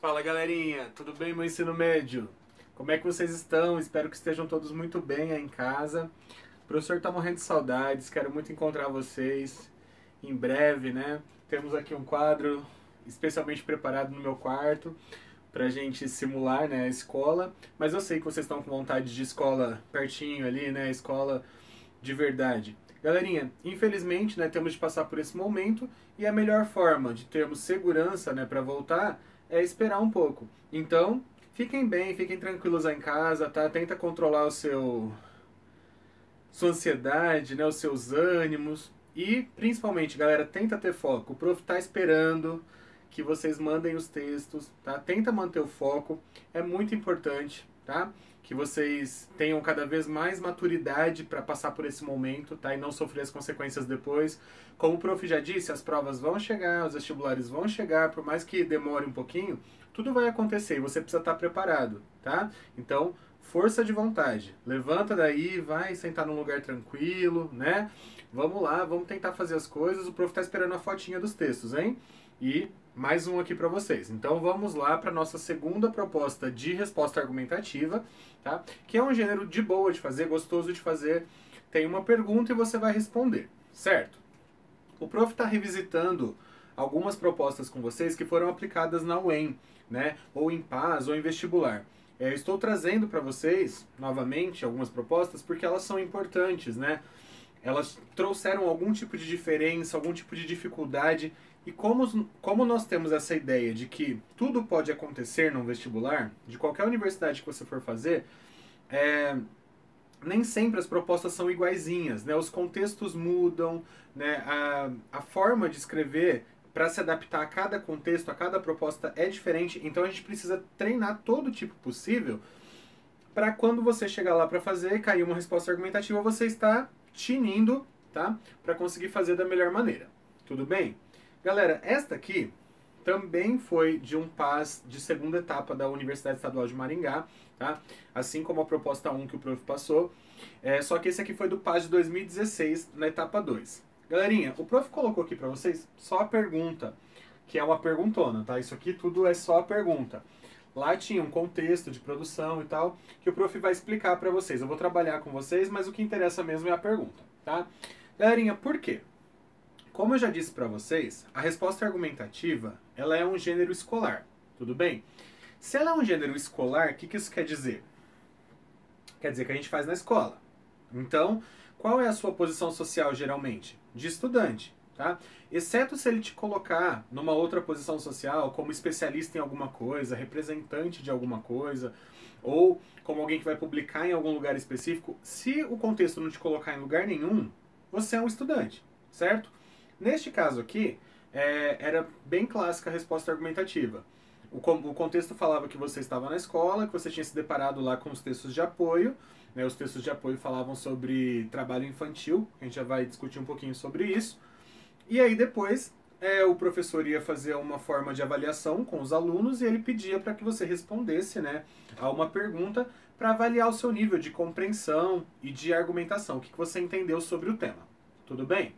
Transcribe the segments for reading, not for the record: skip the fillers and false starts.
Fala galerinha, tudo bem meu ensino médio? Como é que vocês estão? Espero que estejam todos muito bem aí em casa. O professor tá morrendo de saudades, quero muito encontrar vocês em breve, né? Temos aqui um quadro especialmente preparado no meu quarto pra gente simular, né, a escola, mas eu sei que vocês estão com vontade de escola pertinho ali, né, escola de verdade. Galerinha, infelizmente, né, temos de passar por esse momento e a melhor forma de termos segurança, né, para voltar é esperar um pouco. Então, fiquem bem, fiquem tranquilos aí em casa, tá? Tenta controlar o seu sua ansiedade, né, os seus ânimos e principalmente, galera, tenta ter foco. O prof tá esperando que vocês mandem os textos, tá? Tenta manter o foco, é muito importante, tá? Que vocês tenham cada vez mais maturidade para passar por esse momento, tá? E não sofrer as consequências depois. Como o prof já disse, as provas vão chegar, os vestibulares vão chegar, por mais que demore um pouquinho, tudo vai acontecer e você precisa estar preparado, tá? Então, força de vontade. Levanta daí, vai sentar num lugar tranquilo, né? Vamos lá, vamos tentar fazer as coisas. O prof tá esperando a fotinha dos textos, hein? E mais um aqui para vocês. Então vamos lá para nossa segunda proposta de resposta argumentativa, tá? Que é um gênero de boa de fazer, gostoso de fazer. Tem uma pergunta e você vai responder, certo? O prof está revisitando algumas propostas com vocês que foram aplicadas na UEM, né? Ou em PAS, ou em vestibular. Estou trazendo para vocês, novamente, algumas propostas porque elas são importantes, né? Elas trouxeram algum tipo de diferença, algum tipo de dificuldade. E como nós temos essa ideia de que tudo pode acontecer num vestibular, de qualquer universidade que você for fazer, é, nem sempre as propostas são iguaizinhas, né? Os contextos mudam, né? A forma de escrever para se adaptar a cada contexto, a cada proposta é diferente, então a gente precisa treinar todo tipo possível para quando você chegar lá para fazer e cair uma resposta argumentativa, você está tinindo, tá? Para conseguir fazer da melhor maneira. Tudo bem? Galera, esta aqui também foi de um PAS de segunda etapa da Universidade Estadual de Maringá, tá? Assim como a proposta 1 que o prof passou. Só que esse aqui foi do PAS de 2016, na etapa 2. Galerinha, o prof colocou aqui para vocês só a pergunta, que é uma perguntona, tá? Isso aqui tudo é só a pergunta. Lá tinha um contexto de produção e tal, que o prof vai explicar para vocês. Eu vou trabalhar com vocês, mas o que interessa mesmo é a pergunta, tá? Galerinha, por quê? Como eu já disse para vocês, a resposta argumentativa, ela é um gênero escolar, tudo bem? Se ela é um gênero escolar, o que isso quer dizer? Quer dizer que a gente faz na escola. Então, qual é a sua posição social geralmente? De estudante, tá? Exceto se ele te colocar numa outra posição social, como especialista em alguma coisa, representante de alguma coisa, ou como alguém que vai publicar em algum lugar específico, se o contexto não te colocar em lugar nenhum, você é um estudante, certo? Neste caso aqui, era bem clássica a resposta argumentativa. O contexto falava que você estava na escola, que você tinha se deparado lá com os textos de apoio, né? Os textos de apoio falavam sobre trabalho infantil, a gente já vai discutir um pouquinho sobre isso. E aí depois o professor ia fazer uma forma de avaliação com os alunos e ele pedia para que você respondesse, né, a uma pergunta para avaliar o seu nível de compreensão e de argumentação, o que você entendeu sobre o tema. Tudo bem?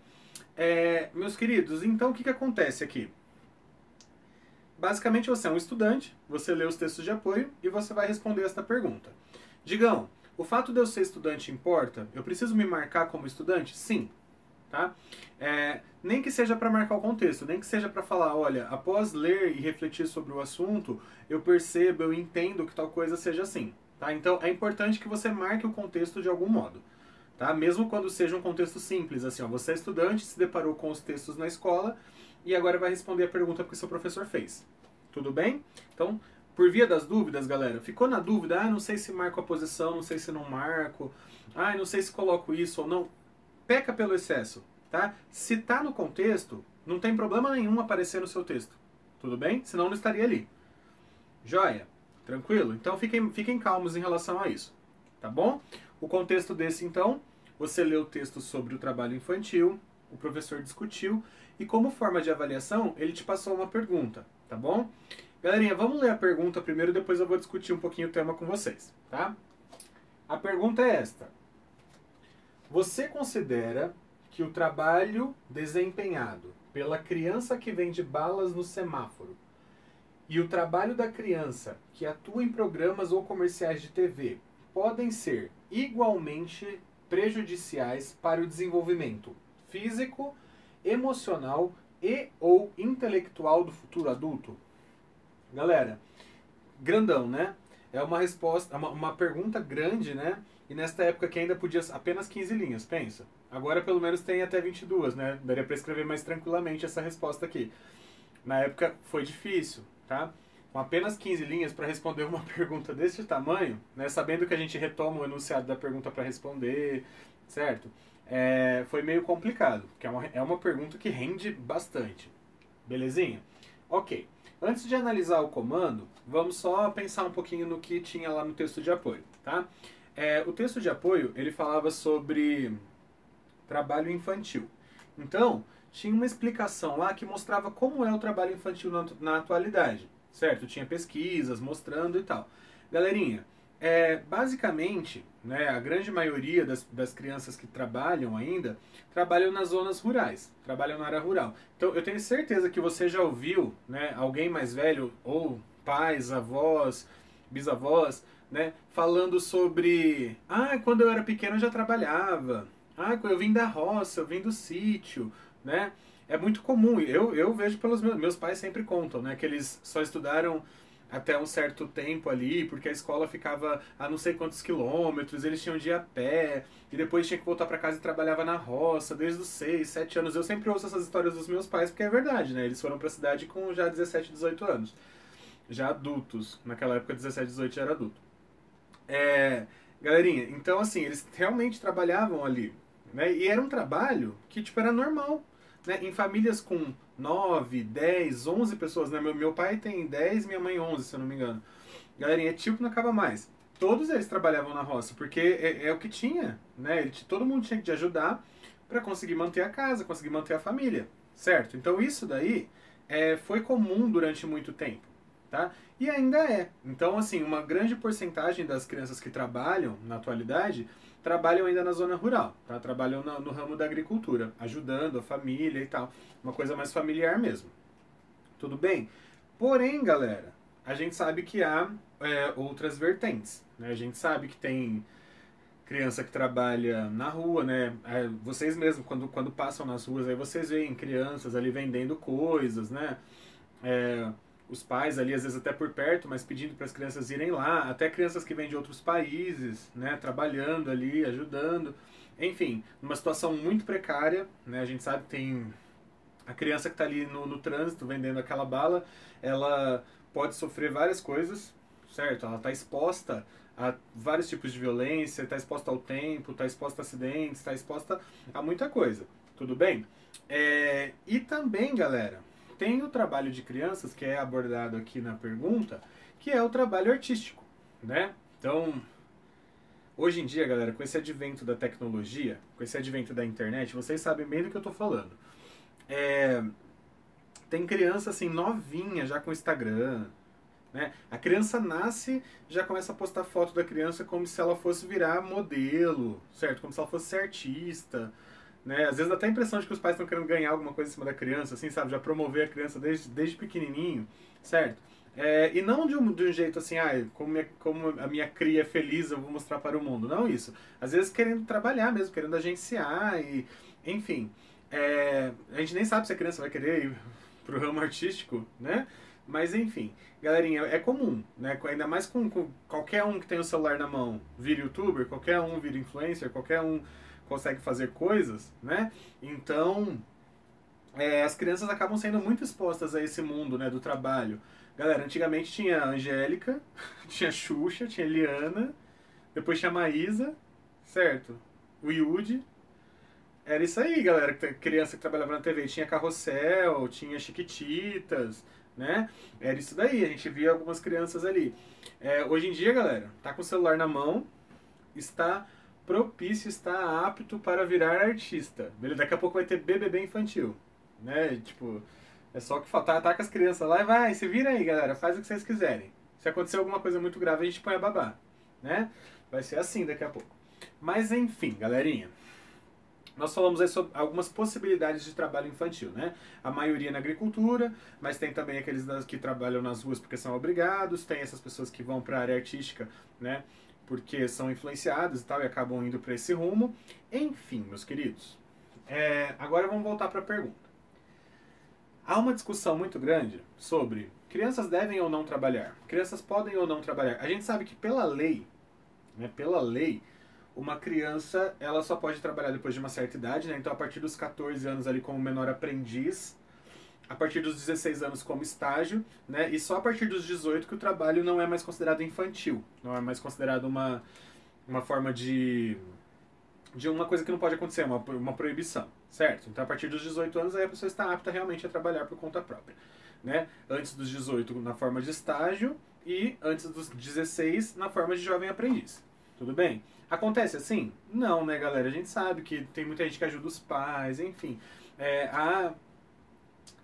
Meus queridos, então o que acontece aqui? Basicamente você é um estudante, você lê os textos de apoio e você vai responder esta pergunta. Digão, o fato de eu ser estudante importa? Eu preciso me marcar como estudante? Sim. Tá? Nem que seja para marcar o contexto, nem que seja para falar, olha, após ler e refletir sobre o assunto, eu percebo, eu entendo que tal coisa seja assim. Tá? Então é importante que você marque o contexto de algum modo. Tá? Mesmo quando seja um contexto simples, assim, ó, você é estudante, se deparou com os textos na escola e agora vai responder a pergunta que o seu professor fez. Tudo bem? Então, por via das dúvidas, galera, ficou na dúvida, não sei se marco a posição, não sei se não marco, não sei se coloco isso ou não, peca pelo excesso, tá? Se tá no contexto, não tem problema nenhum aparecer no seu texto, tudo bem? Senão não estaria ali. Joia? Tranquilo? Então fiquem calmos em relação a isso, tá bom? O contexto desse, então, você lê o texto sobre o trabalho infantil, o professor discutiu, e como forma de avaliação, ele te passou uma pergunta, tá bom? Galerinha, vamos ler a pergunta primeiro, depois eu vou discutir um pouquinho o tema com vocês, tá? A pergunta é esta. Você considera que o trabalho desempenhado pela criança que vende balas no semáforo E o trabalho da criança que atua em programas ou comerciais de TV podem ser igualmente prejudiciais para o desenvolvimento físico, emocional e ou intelectual do futuro adulto? Galera, grandão, né? É uma resposta, uma pergunta grande, né? E nesta época que ainda podia apenas 15 linhas, pensa. Agora pelo menos tem até 22, né? Daria para escrever mais tranquilamente essa resposta aqui. Na época foi difícil, tá? Com apenas 15 linhas para responder uma pergunta desse tamanho, né? Sabendo que a gente retoma o enunciado da pergunta para responder, certo? Foi meio complicado, porque é uma pergunta que rende bastante. Belezinha? Ok. Antes de analisar o comando, vamos só pensar um pouquinho no que tinha lá no texto de apoio, tá? O texto de apoio, ele falava sobre trabalho infantil. Então, tinha uma explicação lá que mostrava como é o trabalho infantil na atualidade, certo? Tinha pesquisas mostrando e tal. Galerinha, basicamente, né, a grande maioria das crianças que trabalham ainda, trabalham nas zonas rurais, trabalham na área rural. Então, eu tenho certeza que você já ouviu, né, alguém mais velho, ou pais, avós, bisavós, né, falando sobre, quando eu era pequeno eu já trabalhava, eu vim da roça, eu vim do sítio, né? É muito comum, eu vejo pelos meus pais sempre contam, né, que eles só estudaram até um certo tempo ali, porque a escola ficava a não sei quantos quilômetros, eles tinham de ir a pé, e depois tinha que voltar para casa e trabalhava na roça, desde os 6, 7 anos. Eu sempre ouço essas histórias dos meus pais, porque é verdade, né? Eles foram para a cidade com já 17, 18 anos. Já adultos. Naquela época, 17, 18 já era adulto. Galerinha, então assim, eles realmente trabalhavam ali, né? E era um trabalho que, tipo, era normal, né? Em famílias com 9, 10, 11 pessoas, né? Meu pai tem 10, minha mãe 11, se eu não me engano. Galerinha, é tipo, não acaba mais. Todos eles trabalhavam na roça, porque é o que tinha, né? Todo mundo tinha que ajudar para conseguir manter a casa, conseguir manter a família, certo? Então isso daí foi comum durante muito tempo, tá? E ainda é. Então, assim, uma grande porcentagem das crianças que trabalham na atualidade trabalham ainda na zona rural, tá? Trabalham no ramo da agricultura, ajudando a família e tal. Uma coisa mais familiar mesmo. Tudo bem? Porém, galera, a gente sabe que há outras vertentes, né? A gente sabe que tem criança que trabalha na rua, né? Vocês mesmos, quando passam nas ruas, aí vocês veem crianças ali vendendo coisas, né? Os pais ali, às vezes até por perto, mas pedindo para as crianças irem lá, até crianças que vêm de outros países, né, trabalhando ali, ajudando. Enfim, numa situação muito precária, né, a gente sabe que tem a criança que está ali no trânsito vendendo aquela bala, ela pode sofrer várias coisas, certo? Ela está exposta a vários tipos de violência, está exposta ao tempo, está exposta a acidentes, está exposta a muita coisa, tudo bem? E também, galera, tem o trabalho de crianças, que é abordado aqui na pergunta, que é o trabalho artístico, né? Então, hoje em dia, galera, com esse advento da tecnologia, com esse advento da internet, vocês sabem bem do que eu tô falando. Tem criança, assim, novinha, já com Instagram, né? A criança nasce, já começa a postar foto da criança como se ela fosse virar modelo, certo? Como se ela fosse ser artista, né? Às vezes dá até a impressão de que os pais estão querendo ganhar alguma coisa em cima da criança, assim, sabe? Já promover a criança desde pequenininho, certo? E não de um jeito assim, como a minha cria é feliz, eu vou mostrar para o mundo. Não isso. Às vezes querendo trabalhar mesmo, querendo agenciar e... Enfim. A gente nem sabe se a criança vai querer ir pro ramo artístico, né? Mas enfim, galerinha, é comum, né? Ainda mais com qualquer um que tem o celular na mão vira youtuber, qualquer um vira influencer, qualquer um consegue fazer coisas, né? Então, as crianças acabam sendo muito expostas a esse mundo, né, do trabalho. Galera, antigamente tinha a Angélica, tinha Xuxa, tinha Eliana, depois tinha a Maísa, certo? O Yudi. Era isso aí, galera, criança que trabalhava na TV. Tinha Carrossel, tinha Chiquititas, né? Era isso daí, a gente via algumas crianças ali. Hoje em dia, galera, tá com o celular na mão, está propício, está apto para virar artista. Beleza? Daqui a pouco vai ter BBB infantil, né? Tipo, é só o que falta. Tá com as crianças lá e vai, se vira aí, galera, faz o que vocês quiserem. Se acontecer alguma coisa muito grave, a gente põe a babá, né? Vai ser assim daqui a pouco. Mas enfim, galerinha. Nós falamos aí sobre algumas possibilidades de trabalho infantil, né? A maioria na agricultura, mas tem também aqueles que trabalham nas ruas porque são obrigados, tem essas pessoas que vão para a área artística, né? Porque são influenciados e tal e acabam indo para esse rumo. Enfim, meus queridos, agora vamos voltar para a pergunta. Há uma discussão muito grande sobre crianças devem ou não trabalhar, crianças podem ou não trabalhar. A gente sabe que pela lei, né, uma criança ela só pode trabalhar depois de uma certa idade, né? Então a partir dos 14 anos ali como menor aprendiz, a partir dos 16 anos como estágio, né? E só a partir dos 18 que o trabalho não é mais considerado infantil, não é mais considerado uma forma de uma coisa que não pode acontecer, uma proibição, certo? Então a partir dos 18 anos aí a pessoa está apta realmente a trabalhar por conta própria, né? Antes dos 18 na forma de estágio e antes dos 16 na forma de jovem aprendiz. Tudo bem? Acontece assim? Não, né, galera? A gente sabe que tem muita gente que ajuda os pais, enfim. Há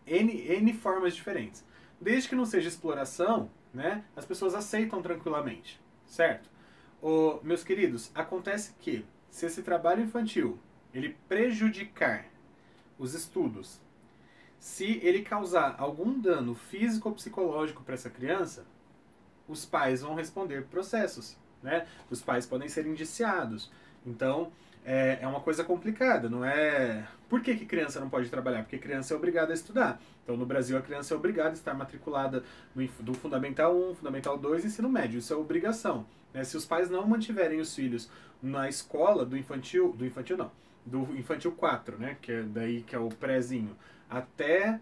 N formas diferentes. Desde que não seja exploração, né, as pessoas aceitam tranquilamente, certo? Meus queridos, acontece que se esse trabalho infantil ele prejudicar os estudos, se ele causar algum dano físico ou psicológico para essa criança, os pais vão responder processos, né? Os pais podem ser indiciados. Então, é uma coisa complicada, não é... Por que criança não pode trabalhar? Porque criança é obrigada a estudar. Então, no Brasil, a criança é obrigada a estar matriculada do Fundamental 1, Fundamental 2 e Ensino Médio. Isso é obrigação, né? Se os pais não mantiverem os filhos na escola do infantil não, do infantil 4, né? Que é o prézinho, até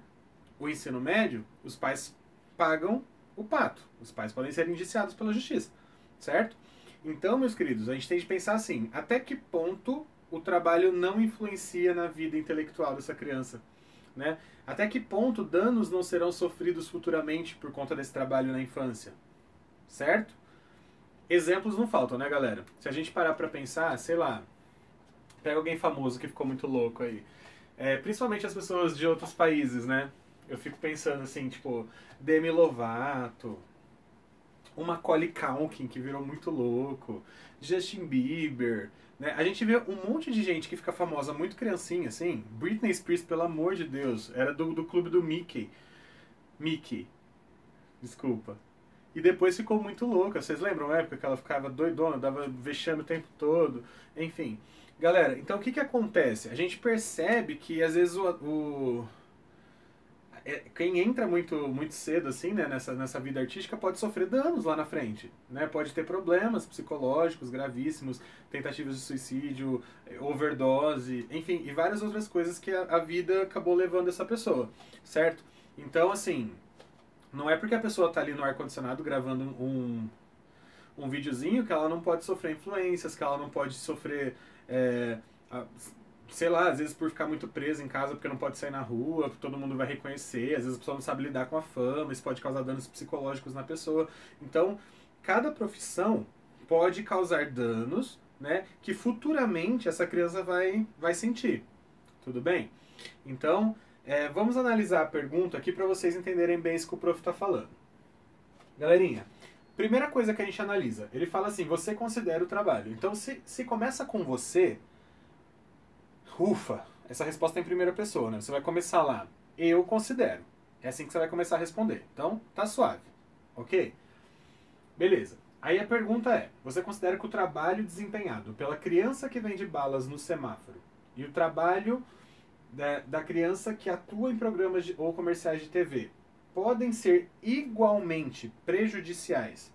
o ensino médio, os pais pagam o pato. Os pais podem ser indiciados pela justiça, certo? Então, meus queridos, a gente tem de pensar assim, até que ponto o trabalho não influencia na vida intelectual dessa criança, né? Até que ponto danos não serão sofridos futuramente por conta desse trabalho na infância, certo? Exemplos não faltam, né, galera? Se a gente parar pra pensar, sei lá, pega alguém famoso que ficou muito louco aí, principalmente as pessoas de outros países, né? Eu fico pensando assim, tipo, Demi Lovato, uma Macaulay Culkin que virou muito louco, Justin Bieber, né? A gente vê um monte de gente que fica famosa muito criancinha, assim. Britney Spears, pelo amor de Deus, era do clube do Mickey. Desculpa. E depois ficou muito louca. Vocês lembram a época que ela ficava doidona, dava vexame o tempo todo? Enfim. Galera, então o que acontece? A gente percebe que às vezes quem entra muito cedo assim, né, nessa vida artística pode sofrer danos lá na frente, né? Pode ter problemas psicológicos gravíssimos, tentativas de suicídio, overdose, enfim, e várias outras coisas que a vida acabou levando essa pessoa, certo? Então, assim, não é porque a pessoa tá ali no ar-condicionado gravando um videozinho que ela não pode sofrer influências, que ela não pode sofrer... sei lá, às vezes por ficar muito preso em casa porque não pode sair na rua, todo mundo vai reconhecer, às vezes a pessoa não sabe lidar com a fama, isso pode causar danos psicológicos na pessoa. Então, cada profissão pode causar danos, né, que futuramente essa criança vai sentir. Tudo bem? Então, vamos analisar a pergunta aqui para vocês entenderem bem isso que o prof está falando. Galerinha, primeira coisa que a gente analisa, ele fala assim, você considera o trabalho. Então, se começa com você... Ufa, essa resposta é em primeira pessoa, né? Você vai começar lá, eu considero. É assim que você vai começar a responder. Então, tá suave, ok? Beleza. Aí a pergunta é, você considera que o trabalho desempenhado pela criança que vende balas no semáforo e o trabalho da criança que atua em programas ou comerciais de TV podem ser igualmente prejudiciais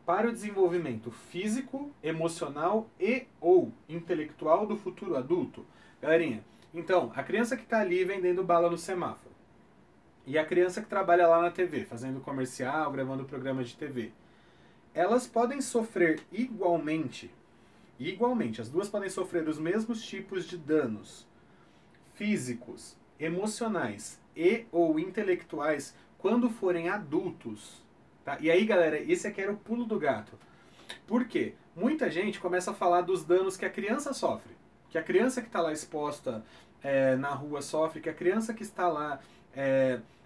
para o desenvolvimento físico, emocional e ou intelectual do futuro adulto? Galerinha, então, a criança que está ali vendendo bala no semáforo e a criança que trabalha lá na TV, fazendo comercial, gravando programa de TV, elas podem sofrer igualmente, as duas podem sofrer os mesmos tipos de danos físicos, emocionais e ou intelectuais quando forem adultos. Tá? E aí, galera, esse aqui era o pulo do gato. Por quê? Muita gente começa a falar dos danos que a criança sofre. Que a criança que está lá exposta na rua sofre, que a criança que está lá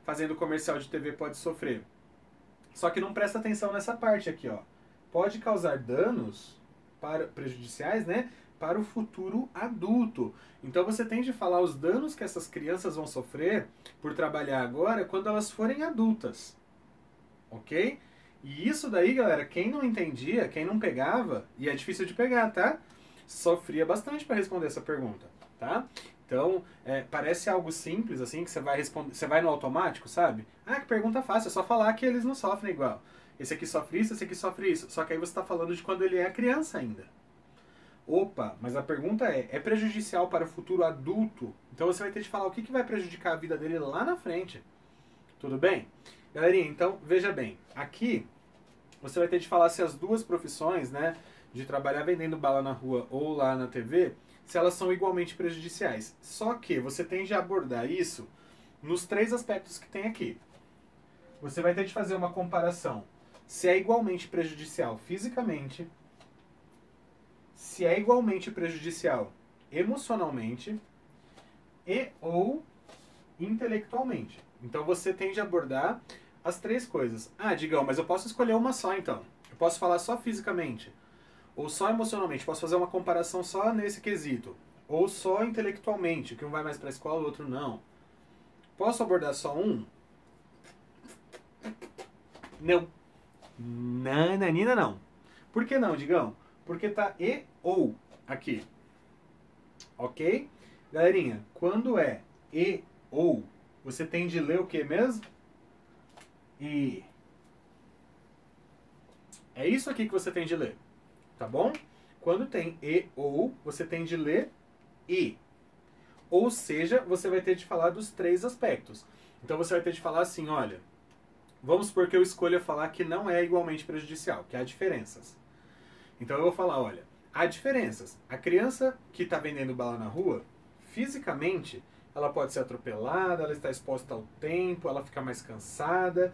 fazendo comercial de TV pode sofrer. Só que não presta atenção nessa parte aqui, ó. Pode causar danos prejudiciais, né, para o futuro adulto. Então você tem de falar os danos que essas crianças vão sofrer por trabalhar agora quando elas forem adultas. Ok? E isso daí, galera, quem não entendia, quem não pegava, e é difícil de pegar, tá? Sofria bastante para responder essa pergunta, tá? Então, parece algo simples, assim, que você vai responder, você vai no automático, sabe? Ah, que pergunta fácil, é só falar que eles não sofrem igual. Esse aqui sofre isso, esse aqui sofre isso. Só que aí você está falando de quando ele é criança ainda. Opa, mas a pergunta é prejudicial para o futuro adulto? Então você vai ter de falar o que vai prejudicar a vida dele lá na frente. Tudo bem? Galerinha, então, veja bem. Aqui, você vai ter de falar se as duas profissões, né, de trabalhar vendendo bala na rua ou lá na TV, se elas são igualmente prejudiciais. Só que você tem de abordar isso nos 3 aspectos que tem aqui. Você vai ter de fazer uma comparação se é igualmente prejudicial fisicamente, se é igualmente prejudicial emocionalmente e ou intelectualmente. Então você tem de abordar as 3 coisas. Ah, Digão, mas eu posso escolher uma só então. Eu posso falar só fisicamente ou só emocionalmente. Posso fazer uma comparação só nesse quesito. Ou só intelectualmente, que um vai mais para a escola, o outro não. Posso abordar só um? Não. Nananina não. Por que não, Digão? Porque tá e ou aqui. Ok? Galerinha, quando é e ou, você tem de ler o que mesmo? E. É isso aqui que você tem de ler. Tá bom? Quando tem e ou, você tem de ler e. Ou seja, você vai ter de falar dos 3 aspectos. Então você vai ter de falar assim, olha, vamos supor que eu escolha falar que não é igualmente prejudicial, que há diferenças. Então eu vou falar, olha, há diferenças. A criança que está vendendo bala na rua, fisicamente, ela pode ser atropelada, ela está exposta ao tempo, ela fica mais cansada.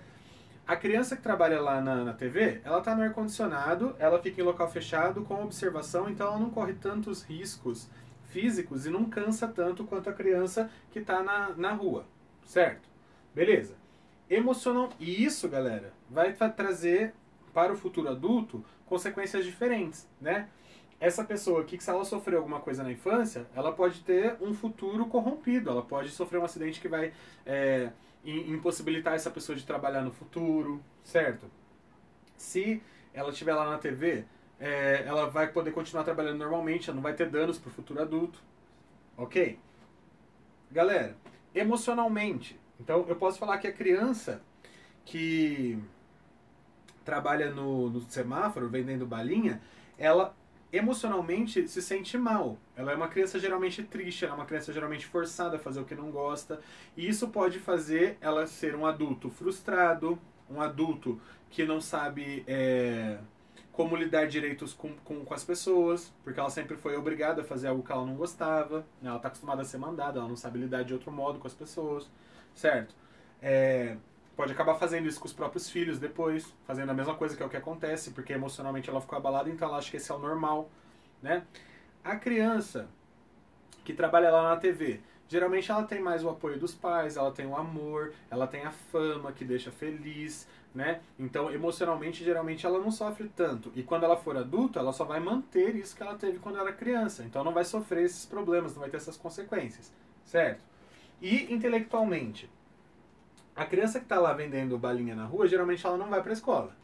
A criança que trabalha lá na TV, ela está no ar-condicionado, ela fica em local fechado, com observação, então ela não corre tantos riscos físicos e não cansa tanto quanto a criança que está na rua, certo? Beleza. Emocional. E isso, galera, vai trazer para o futuro adulto consequências diferentes, né? Essa pessoa aqui, que se ela sofreu alguma coisa na infância, ela pode ter um futuro corrompido, ela pode sofrer um acidente que vai impossibilitar essa pessoa de trabalhar no futuro, certo? Se ela estiver lá na TV, ela vai poder continuar trabalhando normalmente, ela não vai ter danos para o futuro adulto, ok? Galera, emocionalmente, então eu posso falar que a criança que trabalha no semáforo vendendo balinha, ela emocionalmente se sente mal. Ela é uma criança geralmente triste, ela é uma criança geralmente forçada a fazer o que não gosta. E isso pode fazer ela ser um adulto frustrado, um adulto que não sabe como lidar direitos com as pessoas, porque ela sempre foi obrigada a fazer algo que ela não gostava, né? Ela está acostumada a ser mandada, ela não sabe lidar de outro modo com as pessoas, certo? Pode acabar fazendo isso com os próprios filhos depois, fazendo a mesma coisa que é o que acontece, porque emocionalmente ela ficou abalada, então ela acha que esse é o normal, né? A criança que trabalha lá na TV, geralmente ela tem mais o apoio dos pais, ela tem o amor, ela tem a fama que deixa feliz, né? Então, emocionalmente, geralmente ela não sofre tanto. E quando ela for adulta, ela só vai manter isso que ela teve quando era criança. Então não vai sofrer esses problemas, não vai ter essas consequências, certo? E intelectualmente, a criança que está lá vendendo balinha na rua, geralmente ela não vai para a escola.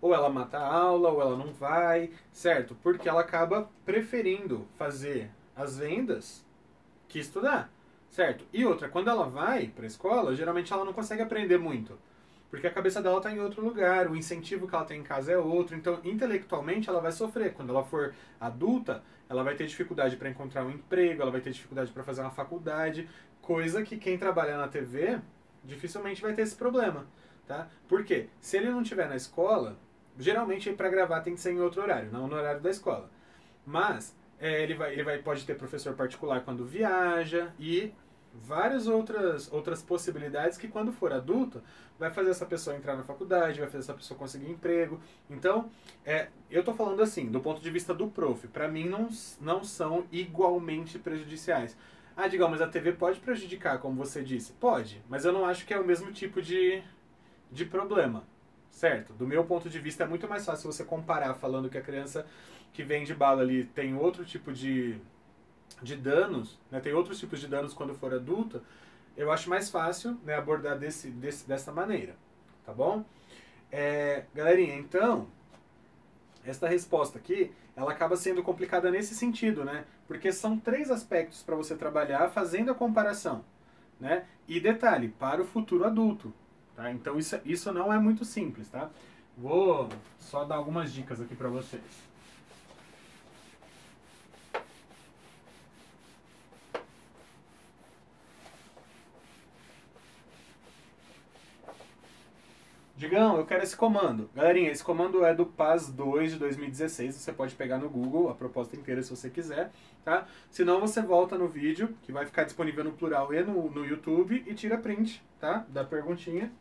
Ou ela mata a aula, ou ela não vai, certo? Porque ela acaba preferindo fazer as vendas que estudar, certo? E outra, quando ela vai para a escola, geralmente ela não consegue aprender muito. Porque a cabeça dela está em outro lugar, o incentivo que ela tem em casa é outro. Então, intelectualmente, ela vai sofrer. Quando ela for adulta, ela vai ter dificuldade para encontrar um emprego, ela vai ter dificuldade para fazer uma faculdade, coisa que quem trabalha na TV dificilmente vai ter esse problema, tá? Por quê? Se ele não estiver na escola, geralmente para gravar tem que ser em outro horário, não no horário da escola. Mas ele pode ter professor particular quando viaja e várias outras possibilidades que quando for adulto vai fazer essa pessoa entrar na faculdade, vai fazer essa pessoa conseguir emprego. Então, eu tô falando assim, do ponto de vista do prof, para mim não são igualmente prejudiciais. Ah, Digão, mas a TV pode prejudicar, como você disse? Pode, mas eu não acho que é o mesmo tipo de problema, certo? Do meu ponto de vista é muito mais fácil você comparar falando que a criança que vende bala ali tem outro tipo de danos, né? Tem outros tipos de danos quando for adulta. Eu acho mais fácil, né, abordar dessa maneira, tá bom? Galerinha, então, esta resposta aqui, ela acaba sendo complicada nesse sentido, né? Porque são 3 aspectos para você trabalhar fazendo a comparação, né? E detalhe, para o futuro adulto, tá? Então isso não é muito simples, tá? Vou só dar algumas dicas aqui para vocês. Digão, eu quero esse comando. Galerinha, esse comando é do PAS 2 de 2016. Você pode pegar no Google a proposta inteira se você quiser, tá? Se não, você volta no vídeo, que vai ficar disponível no plural e no YouTube, e tira print, tá? Da perguntinha.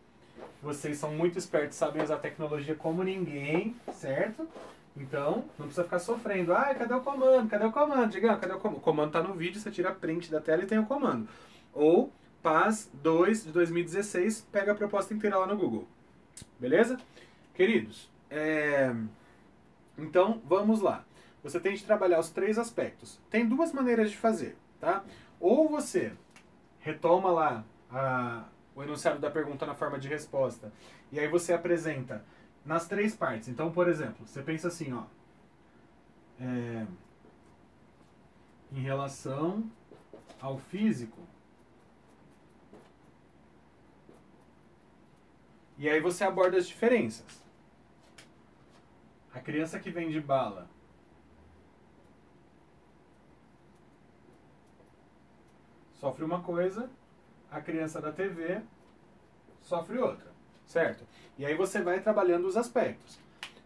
Vocês são muito espertos, sabem usar tecnologia como ninguém, certo? Então, não precisa ficar sofrendo. Ah, cadê o comando? Cadê o comando? Digão, cadê o comando? O comando tá no vídeo, você tira print da tela e tem o comando. Ou PAS 2 de 2016, pega a proposta inteira lá no Google. Beleza? Queridos, então vamos lá. Você tem de trabalhar os 3 aspectos. Tem 2 maneiras de fazer, tá? Ou você retoma lá o enunciado da pergunta na forma de resposta, e aí você apresenta nas 3 partes. Então, por exemplo, você pensa assim, ó, em relação ao físico. E aí você aborda as diferenças. A criança que vende bala sofre uma coisa, a criança da TV sofre outra, certo? E aí você vai trabalhando os aspectos.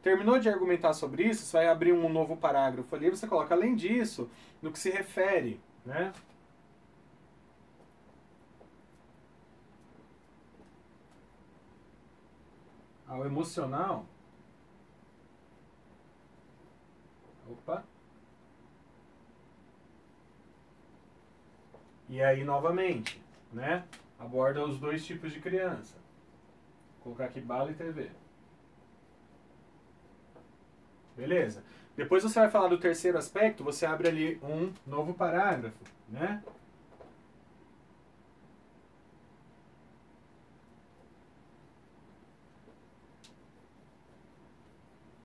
Terminou de argumentar sobre isso, você vai abrir um novo parágrafo ali, você coloca, além disso, no que se refere, né? Ao emocional. Opa. E aí, novamente, né? Aborda os 2 tipos de criança. Vou colocar aqui bala e TV. Beleza? Depois você vai falar do terceiro aspecto, você abre ali um novo parágrafo, né?